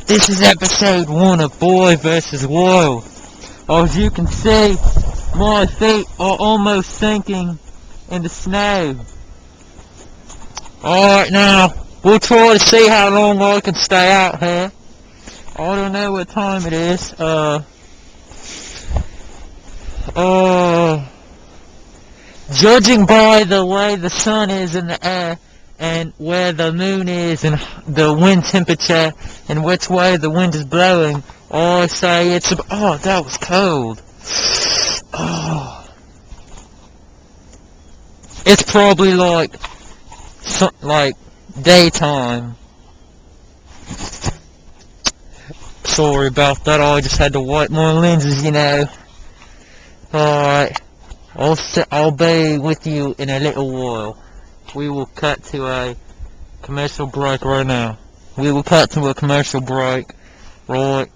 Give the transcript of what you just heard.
This is episode 1 of Boy vs. Wild. As you can see, my feet are almost sinking in the snow. Alright, now, we'll try to see how long I can stay out here. I don't know what time it is. Judging by the way the sun is in the air, and where the moon is, and the wind temperature, and which way the wind is blowing, I say it's oh, that was cold. Oh. It's probably like daytime. Sorry about that, I just had to wipe my lenses, you know. Alright, I'll be with you in a little while. We will cut to a commercial break right now. We will cut to a commercial break right